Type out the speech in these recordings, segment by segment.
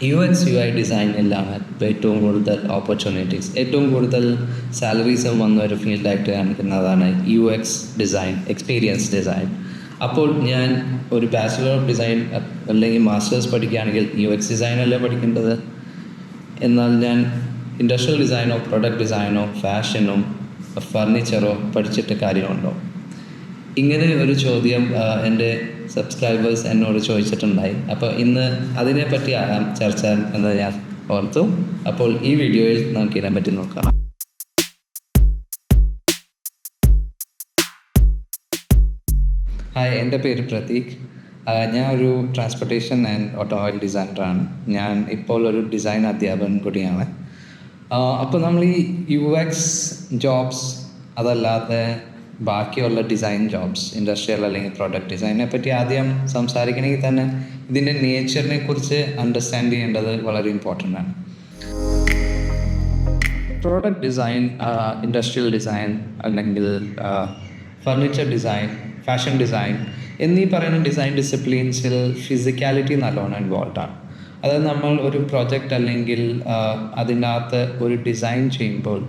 U X U I ഡിസൈനിലാണ് ഏറ്റവും കൂടുതൽ opportunities, ഏറ്റവും കൂടുതൽ സാലറീസും വന്ന ഒരു ഫീൽഡായിട്ട് കാണിക്കുന്നതാണ് U X design, experience design. അപ്പോൾ ഞാൻ ഒരു ബാച്ചിലർ ഓഫ് ഡിസൈൻ അല്ലെങ്കിൽ മാസ്റ്റേഴ്സ് പഠിക്കുകയാണെങ്കിൽ യു എക്സ് ഡിസൈനല്ലേ പഠിക്കേണ്ടത്. എന്നാൽ ഞാൻ ഇൻഡസ്ട്രിയൽ ഡിസൈനോ പ്രൊഡക്റ്റ് ഡിസൈനോ ഫാഷനോ ഫർണിച്ചറോ പഠിച്ചിട്ട് കാര്യമുണ്ടോ? ഇങ്ങനെ ഒരു ചോദ്യം എൻ്റെ സബ്സ്ക്രൈബേഴ്സ് എന്നോട് ചോദിച്ചിട്ടുണ്ടായി. അപ്പോൾ ഇന്ന് അതിനെപ്പറ്റി ആകാം ചർച്ച എന്ന് ഞാൻ ഓർത്തു. അപ്പോൾ ഈ വീഡിയോയിൽ നമുക്ക് ഇതിനെപ്പറ്റി നോക്കാം. ഹായ്, എൻ്റെ പേര് പ്രതീക്. ഞാൻ ഒരു ട്രാൻസ്പോർട്ടേഷൻ ആൻഡ് ഓട്ടോമൊബൈൽ ഡിസൈനറാണ്. ഞാൻ ഇപ്പോൾ ഒരു ഡിസൈൻ അധ്യാപകൻ കൂടിയാണ്. അപ്പോൾ നമ്മൾ ഈ യു എക്സ് ജോബ്സ് അതല്ലാതെ ബാക്കിയുള്ള ഡിസൈൻ ജോബ്സ്, ഇൻഡസ്ട്രിയൽ അല്ലെങ്കിൽ പ്രോഡക്റ്റ് ഡിസൈനെ പറ്റി ആദ്യം സംസാരിക്കണമെങ്കിൽ തന്നെ ഇതിൻ്റെ നേച്ചറിനെ കുറിച്ച് അണ്ടർസ്റ്റാൻഡ് ചെയ്യേണ്ടത് വളരെ ഇമ്പോർട്ടൻ്റ് ആണ്. പ്രോഡക്റ്റ് ഡിസൈൻ, ഇൻഡസ്ട്രിയൽ ഡിസൈൻ അല്ലെങ്കിൽ ഫർണിച്ചർ ഡിസൈൻ, ഫാഷൻ ഡിസൈൻ എന്നീ പറയുന്ന ഡിസൈൻ ഡിസിപ്ലിൻസിൽ ഫിസിക്കാലിറ്റി നല്ലോണം ഇൻവോൾവ് ആണ്. അതായത് നമ്മൾ ഒരു പ്രോജക്റ്റ് അല്ലെങ്കിൽ അതിനകത്ത് ഒരു ഡിസൈൻ ചെയ്യുമ്പോൾ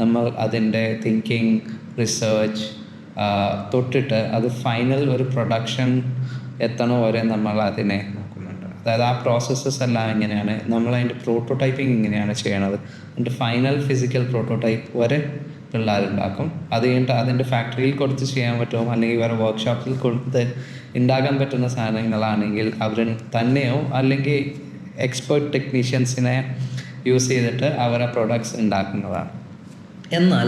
നമ്മൾ അതിൻ്റെ തിങ്കിങ്, റിസർച്ച് തൊട്ടിട്ട് അത് ഫൈനൽ ഒരു പ്രൊഡക്ഷൻ എത്തണ വരെ നമ്മൾ അതിനെ നോക്കുന്നുണ്ട്. അതായത് ആ പ്രോസസ്സസ് എല്ലാം എങ്ങനെയാണ്, നമ്മളതിൻ്റെ പ്രോട്ടോടൈപ്പിംഗ് എങ്ങനെയാണ് ചെയ്യണത്, എന്നിട്ട് ഫൈനൽ ഫിസിക്കൽ പ്രോട്ടോടൈപ്പ് വരെ പിള്ളേരുണ്ടാക്കും. അത് കഴിഞ്ഞിട്ട് അതിൻ്റെ ഫാക്ടറിയിൽ കൊടുത്ത് ചെയ്യാൻ പറ്റുമോ അല്ലെങ്കിൽ വേറെ വർക്ക്ഷോപ്പിൽ കൊടുത്ത് ഉണ്ടാക്കാൻ പറ്റുന്ന സാധനങ്ങളാണെങ്കിൽ അവർ തന്നെയോ അല്ലെങ്കിൽ എക്സ്പേർട്ട് ടെക്നീഷ്യൻസിനെ യൂസ് ചെയ്തിട്ട് അവരെ പ്രൊഡക്ട്സ് ഉണ്ടാക്കുന്നതാണ്. എന്നാൽ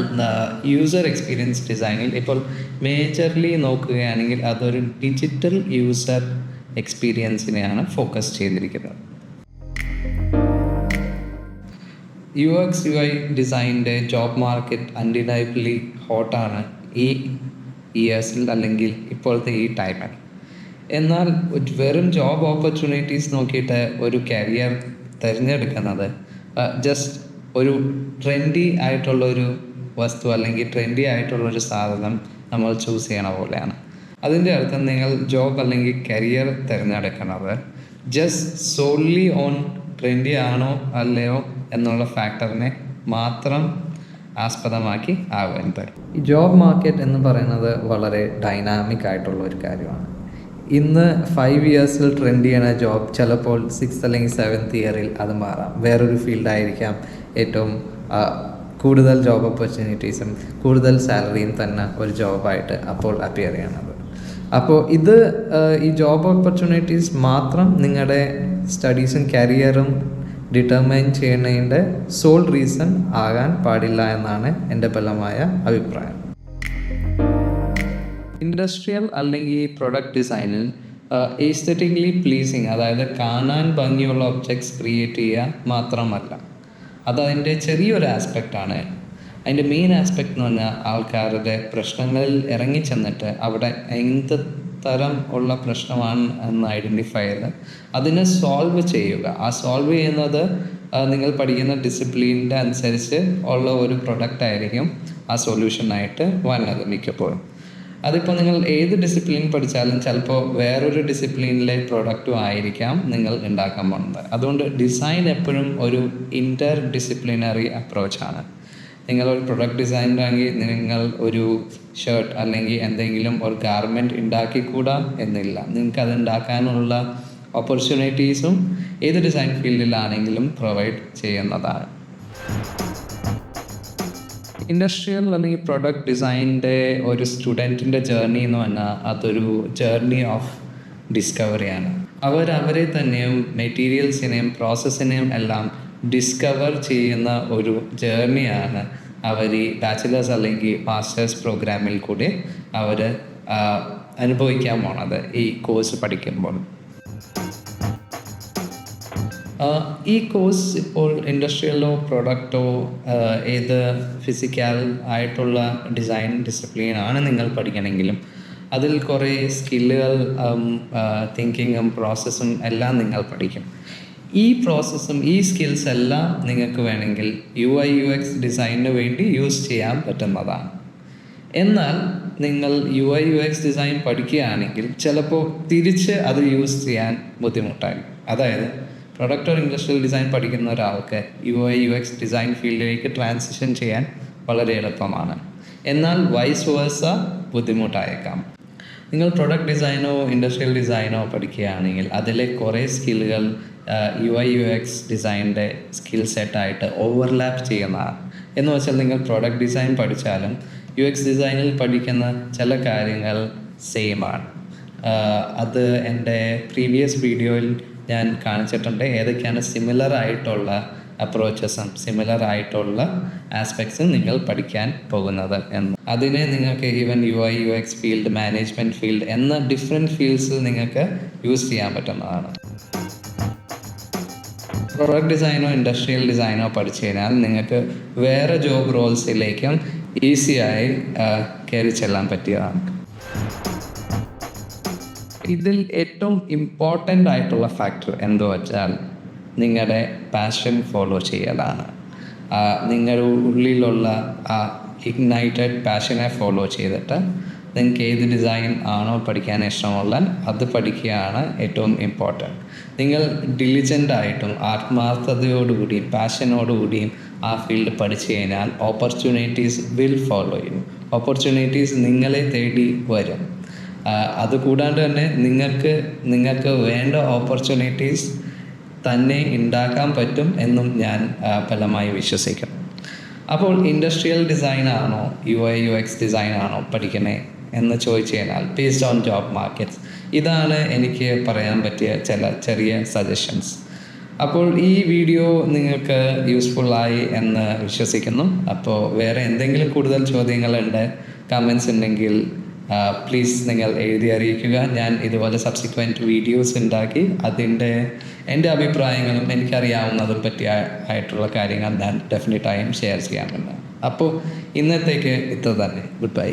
യൂസർ എക്സ്പീരിയൻസ് ഡിസൈനിൽ ഇപ്പോൾ മേജർലി നോക്കുകയാണെങ്കിൽ അതൊരു ഡിജിറ്റൽ യൂസർ എക്സ്പീരിയൻസിനെയാണ് ഫോക്കസ് ചെയ്തിരിക്കുന്നത്. യു എക്സ് യു ഐ ഡിസൈനിൻ്റെ ജോബ് മാർക്കറ്റ് അൺഡിനൈബിളി ഹോട്ടാണ് ഈ ഇയേഴ്സിൽ അല്ലെങ്കിൽ ഇപ്പോഴത്തെ ഈ ടൈമിൽ. എന്നാൽ വെറും ജോബ് ഓപ്പർച്യൂണിറ്റീസ് നോക്കിയിട്ട് ഒരു കരിയർ തിരഞ്ഞെടുക്കുന്നത് ജസ്റ്റ് ഒരു ട്രെൻഡി ആയിട്ടുള്ളൊരു വസ്തു അല്ലെങ്കിൽ ട്രെൻഡി ആയിട്ടുള്ളൊരു സാധനം നമ്മൾ ചൂസ് ചെയ്യണ പോലെയാണ്. അതിൻ്റെ അർത്ഥം നിങ്ങൾ ജോബ് അല്ലെങ്കിൽ കരിയർ തിരഞ്ഞെടുക്കുന്നത് ജസ്റ്റ് സോൺലി ഓൺ ട്രെൻഡി ആണോ അല്ലയോ എന്നുള്ള ഫാക്ടറിനെ മാത്രം ആസ്പദമാക്കി ആവേണ്ടത്. ഈ ജോബ് മാർക്കറ്റ് എന്ന് പറയുന്നത് വളരെ ഡൈനാമിക് ആയിട്ടുള്ള ഒരു കാര്യമാണ്. ഇന്ന് 5 ഇയേഴ്സിൽ ട്രെൻഡ് ചെയ്യണ ജോബ് ചിലപ്പോൾ 6th അല്ലെങ്കിൽ 7th ഇയറിൽ അത് മാറാം. വേറൊരു ഫീൽഡായിരിക്കാം ഏറ്റവും കൂടുതൽ ജോബ് ഓപ്പർച്യൂണിറ്റീസും കൂടുതൽ സാലറിയും തന്നെ ഒരു ജോബായിട്ട് അപ്പോൾ അപ്പിയർ ചെയ്യണത്. അപ്പോൾ ഇത് ഈ ജോബ് ഓപ്പർച്യൂണിറ്റീസ് മാത്രം നിങ്ങളുടെ സ്റ്റഡീസും കരിയറും ഡിറ്റർമൈൻ ചെയ്യുന്നതിൻ്റെ സോൾ റീസൺ ആകാൻ പാടില്ല എന്നാണ് എൻ്റെ ബലമായ അഭിപ്രായം. ഇൻഡസ്ട്രിയൽ അല്ലെങ്കിൽ പ്രൊഡക്റ്റ് ഡിസൈനിൽ എസ്തെറ്റിക്കലി പ്ലീസിങ്, അതായത് കാണാൻ ഭംഗിയുള്ള ഒബ്ജക്ട്സ് ക്രിയേറ്റ് ചെയ്യുക മാത്രമല്ല, അതതിൻ്റെ ചെറിയൊരു ആസ്പെക്റ്റാണ്. അതിൻ്റെ മെയിൻ ആസ്പെക്റ്റ് എന്ന് പറഞ്ഞാൽ ആൾക്കാരുടെ പ്രശ്നങ്ങളിൽ ഇറങ്ങിച്ചെന്നിട്ട് അവിടെ എന്ത് തരം ഉള്ള പ്രശ്നമാണ് എന്ന് ഐഡൻറ്റിഫൈ ചെയ്ത് അതിനെ സോൾവ് ചെയ്യുക. ആ സോൾവ് ചെയ്യുന്നത് നിങ്ങൾ പഠിക്കുന്ന ഡിസിപ്ലിൻ്റെ അനുസരിച്ച് ഉള്ള ഒരു പ്രൊഡക്റ്റ് ആയിരിക്കും ആ സൊല്യൂഷനായിട്ട് വന്നത് മിക്കപ്പോഴും. അതിപ്പോൾ നിങ്ങൾ ഏത് ഡിസിപ്ലിൻ പഠിച്ചാലും ചിലപ്പോൾ വേറൊരു ഡിസിപ്ലിനിലെ പ്രൊഡക്റ്റും ആയിരിക്കാം നിങ്ങൾ ഉണ്ടാക്കാൻ പോകുന്നത്. അതുകൊണ്ട് ഡിസൈൻ എപ്പോഴും ഒരു ഇൻ്റർ ഡിസിപ്ലിനറി അപ്രോച്ചാണ്. നിങ്ങളൊരു പ്രൊഡക്റ്റ് ഡിസൈനറാണെങ്കിൽ നിങ്ങൾ ഒരു ഷർട്ട് അല്ലെങ്കിൽ എന്തെങ്കിലും ഒരു ഗാർമെൻറ്റ് ഉണ്ടാക്കിക്കൂടാ എന്നില്ല. നിങ്ങൾക്കത് ഉണ്ടാക്കാനുള്ള ഓപ്പർച്യൂണിറ്റീസും ഏത് ഡിസൈൻ ഫീൽഡിലാണെങ്കിലും പ്രൊവൈഡ് ചെയ്യുന്നതാണ്. ഇൻഡസ്ട്രിയൽ അല്ലെങ്കിൽ പ്രൊഡക്റ്റ് ഡിസൈനിൻ്റെ ഒരു സ്റ്റുഡൻറ്റിൻ്റെ ജേർണി എന്ന് പറഞ്ഞാൽ അതൊരു ജേർണി ഓഫ് ഡിസ്കവറിയാണ്. അവരെ തന്നെയും മെറ്റീരിയൽസിനെയും പ്രോസസ്സിനെയും എല്ലാം ഡിസ്കവർ ചെയ്യുന്ന ഒരു ജേർണിയാണ് അവർ ഈ ബാച്ചിലേഴ്സ് അല്ലെങ്കിൽ മാസ്റ്റേഴ്സ് പ്രോഗ്രാമിൽ കൂടി അവർ അനുഭവിക്കാൻ പോണത് ഈ കോഴ്സ് പഠിക്കുമ്പോൾ. ഈ കോഴ്സ് ഇപ്പോൾ ഇൻഡസ്ട്രിയലോ പ്രൊഡക്റ്റോ ഏത് ഫിസിക്കൽ ആയിട്ടുള്ള ഡിസൈൻ ഡിസിപ്ലിനാണ് നിങ്ങൾ പഠിക്കണമെങ്കിലും അതിൽ കുറേ സ്കില്ലുകൾ, തിങ്കിങ്ങും പ്രോസസ്സും എല്ലാം നിങ്ങൾ പഠിക്കും. ഈ പ്രോസസ്സും ഈ സ്കിൽസ് എല്ലാം നിങ്ങൾക്ക് വേണമെങ്കിൽ UI/UX ഡിസൈനിന് വേണ്ടി യൂസ് ചെയ്യാൻ പറ്റുന്നതാണ്. എന്നാൽ നിങ്ങൾ UI/UX ഡിസൈൻ പഠിക്കുകയാണെങ്കിൽ ചിലപ്പോൾ തിരിച്ച് അത് യൂസ് ചെയ്യാൻ ബുദ്ധിമുട്ടായിരിക്കും. അതായത് പ്രൊഡക്റ്റ് ഓർ ഇൻഡസ്ട്രിയൽ ഡിസൈൻ പഠിക്കുന്ന ഒരാൾക്ക് UI/UX ഡിസൈൻ ഫീൽഡിലേക്ക് ട്രാൻസിഷൻ ചെയ്യാൻ വളരെ എളുപ്പമാണ്. എന്നാൽ വൈസ് വേഴ്സ ബുദ്ധിമുട്ടായേക്കാം. നിങ്ങൾ പ്രൊഡക്റ്റ് ഡിസൈനോ ഇൻഡസ്ട്രിയൽ ഡിസൈനോ പഠിക്കുകയാണെങ്കിൽ അതിലെ കുറേ സ്കില്ലുകൾ UI/UX ഡിസൈനിൻ്റെ സ്കിൽ സെറ്റായിട്ട് ഓവർലാപ്പ് ചെയ്യുന്നതാണ്. എന്ന് വെച്ചാൽ നിങ്ങൾ പ്രൊഡക്റ്റ് ഡിസൈൻ പഠിച്ചാലും UX ഡിസൈനിൽ പഠിക്കുന്ന ചില കാര്യങ്ങൾ സെയിമാണ്. അത് എൻ്റെ പ്രീവിയസ് വീഡിയോയിൽ ഞാൻ കാണിച്ചിട്ടുണ്ട് ഏതൊക്കെയാണ് സിമിലർ ആയിട്ടുള്ള അപ്രോച്ചസും സിമിലർ ആയിട്ടുള്ള ആസ്പെക്ട്സും നിങ്ങൾ പഠിക്കാൻ പോകുന്നത് എന്ന്. അതിനെ നിങ്ങൾക്ക് even UI/UX field, management field എന്ന ഡിഫറെൻറ്റ് ഫീൽഡ്സിൽ നിങ്ങൾക്ക് യൂസ് ചെയ്യാൻ പറ്റുന്നതാണ്. പ്രൊഡക്റ്റ് ഡിസൈനോ ഇൻഡസ്ട്രിയൽ ഡിസൈനോ പഠിച്ചു കഴിഞ്ഞാൽ നിങ്ങൾക്ക് വേറെ ജോബ് റോൾസിലേക്കും ഈസിയായി കയറി ചെല്ലാൻ പറ്റിയതാണ്. ഇതിൽ ഏറ്റവും ഇമ്പോർട്ടൻ്റ് ആയിട്ടുള്ള ഫാക്ടർ എന്തു വെച്ചാൽ നിങ്ങളുടെ പാഷൻ ഫോളോ ചെയ്യലാണ്. നിങ്ങളുടെ ഉള്ളിലുള്ള ആ ഇഗ്നൈറ്റഡ് പാഷനെ ഫോളോ ചെയ്തിട്ട് നിങ്ങൾക്ക് ഏത് ഡിസൈൻ ആണോ പഠിക്കാൻ ഇഷ്ടമുള്ള അത് പഠിക്കുകയാണ് ഏറ്റവും ഇമ്പോർട്ടൻറ്റ്. നിങ്ങൾ ഡിലിജൻ്റായിട്ടും ആത്മാർത്ഥതയോടുകൂടിയും പാഷനോടുകൂടിയും ആ ഫീൽഡ് പഠിച്ചു കഴിഞ്ഞാൽ opportunities will follow you. Opportunities നിങ്ങളെ തേടി വരും. അതുകൂടാണ്ട് തന്നെ നിങ്ങൾക്ക് വേണ്ട ഓപ്പർച്യൂണിറ്റീസ് തന്നെ ഉണ്ടാക്കാൻ പറ്റും എന്നും ഞാൻ ഫലമായി വിശ്വസിക്കുന്നു. അപ്പോൾ ഇൻഡസ്ട്രിയൽ ഡിസൈനാണോ UI/UX ഡിസൈനാണോ പഠിക്കണേ എന്ന് ചോദിച്ചു കഴിഞ്ഞാൽ ബേസ്ഡ് ഓൺ ജോബ് മാർക്കറ്റ്സ് ഇതാണ് എനിക്ക് പറയാൻ പറ്റിയ ചില ചെറിയ സജഷൻസ്. അപ്പോൾ ഈ വീഡിയോ നിങ്ങൾക്ക് യൂസ്ഫുള്ളായി എന്ന് വിശ്വസിക്കുന്നു. അപ്പോൾ വേറെ എന്തെങ്കിലും കൂടുതൽ ചോദ്യങ്ങളുണ്ട്, കമൻസ് ഉണ്ടെങ്കിൽ പ്ലീസ് നിങ്ങൾ എഴുതി അറിയിക്കുക. ഞാൻ ഇതുപോലെ സബ്സിക്വൻറ്റ് വീഡിയോസ് ഉണ്ടാക്കി എൻ്റെ അഭിപ്രായങ്ങളും എനിക്കറിയാവുന്നതും ആയിട്ടുള്ള കാര്യങ്ങൾ ഞാൻ ഡെഫിനറ്റായും ഷെയർ ചെയ്യാറുണ്ട്. അപ്പോൾ ഇന്നത്തേക്ക് ഇത്ര തന്നെ. Good bye.